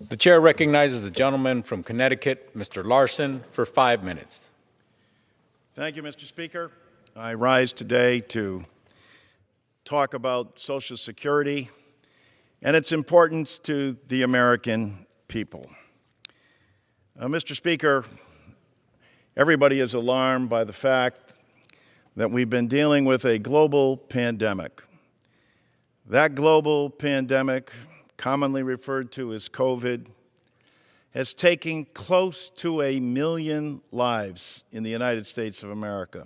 The chair recognizes the gentleman from Connecticut, Mr. Larson, for 5 minutes. Thank you, Mr. Speaker. I rise today to talk about Social Security and its importance to the American people. Mr. Speaker, everybody is alarmed by the fact that we've been dealing with a global pandemic. That global pandemic, commonly referred to as COVID, has taken close to 1 million lives in the United States of America.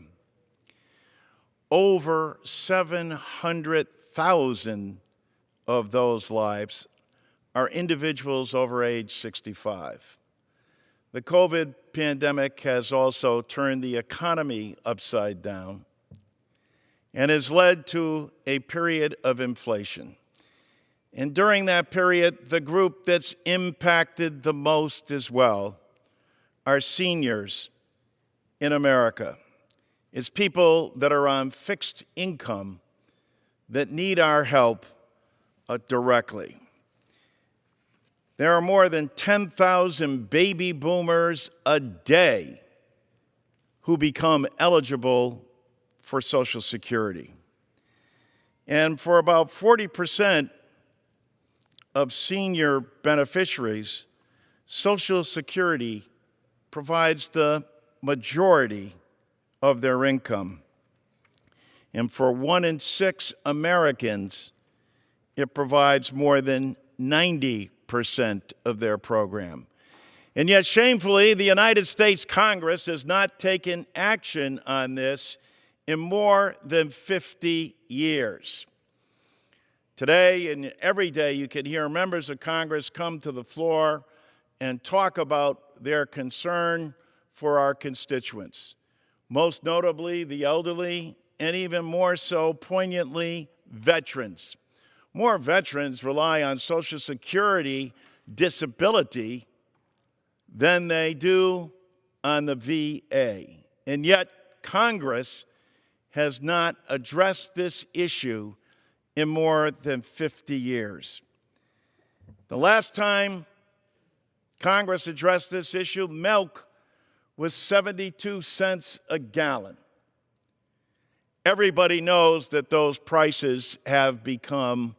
Over 700,000 of those lives are individuals over age 65. The COVID pandemic has also turned the economy upside down and has led to a period of inflation. And during that period, the group that's impacted the most as well are seniors in America. It's people that are on fixed income that need our help directly. There are more than 10,000 baby boomers a day who become eligible for Social Security. And for about 40% of senior beneficiaries, Social Security provides the majority of their income. And for 1 in 6 Americans, it provides more than 90% of their program. And yet, shamefully, the United States Congress has not taken action on this in more than 50 years. Today and every day, you can hear members of Congress come to the floor and talk about their concern for our constituents, most notably the elderly, and even more so poignantly, veterans. More veterans rely on Social Security disability than they do on the VA. And yet, Congress has not addressed this issue in more than 50 years. The last time Congress addressed this issue, milk was 72 cents a gallon. Everybody knows that those prices have become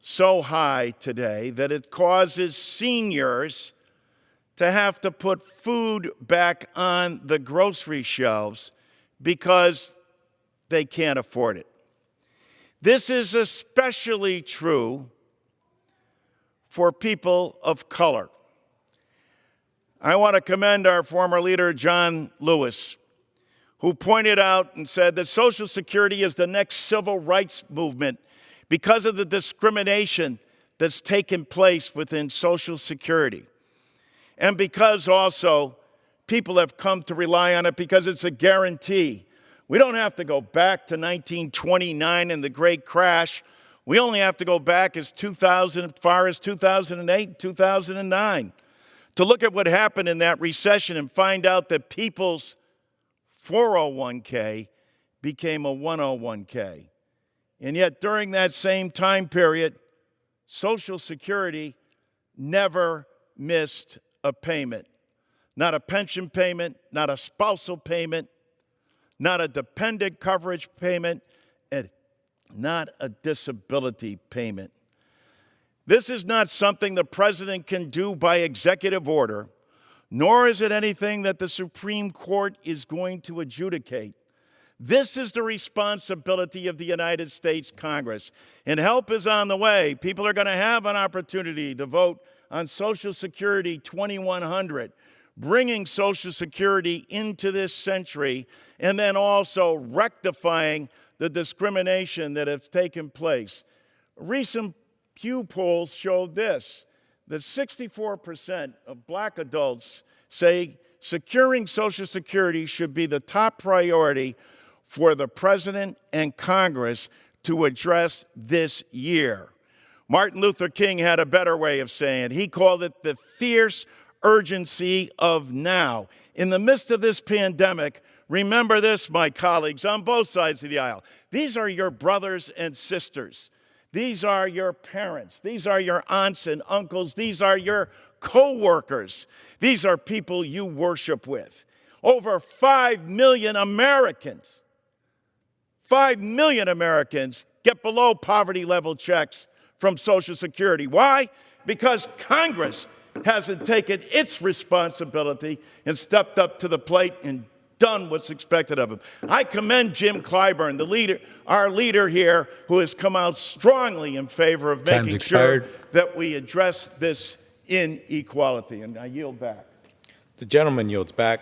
so high today that it causes seniors to have to put food back on the grocery shelves because they can't afford it. This is especially true for people of color. I want to commend our former leader, John Lewis, who pointed out and said that Social Security is the next civil rights movement because of the discrimination that's taken place within Social Security. And because also people have come to rely on it because it's a guarantee. We don't have to go back to 1929 and the Great Crash. We only have to go back as far as 2008, 2009 to look at what happened in that recession and find out that people's 401k became a 101k. And yet during that same time period, Social Security never missed a payment. Not a pension payment, not a spousal payment, not a dependent coverage payment, and not a disability payment. This is not something the president can do by executive order, nor is it anything that the Supreme Court is going to adjudicate. This is the responsibility of the United States Congress, and help is on the way. People are going to have an opportunity to vote on Social Security 2100, bringing Social Security into this century, and then also rectifying the discrimination that has taken place. Recent Pew polls showed this, that 64% of black adults say securing Social Security should be the top priority for the president and Congress to address this year. Martin Luther King had a better way of saying it. He called it the fierce urgency of now. In the midst of this pandemic, remember this, my colleagues, on both sides of the aisle. These are your brothers and sisters. These are your parents. These are your aunts and uncles. These are your co-workers. These are people you worship with. Over 5 million Americans, 5 million Americans get below poverty level checks from Social Security. Why? Because Congress hasn't taken its responsibility and stepped up to the plate and done what's expected of him. I commend Jim Clyburn, the leader, our leader here, who has come out strongly in favor of making sure that we address this inequality. And I yield back. The gentleman yields back.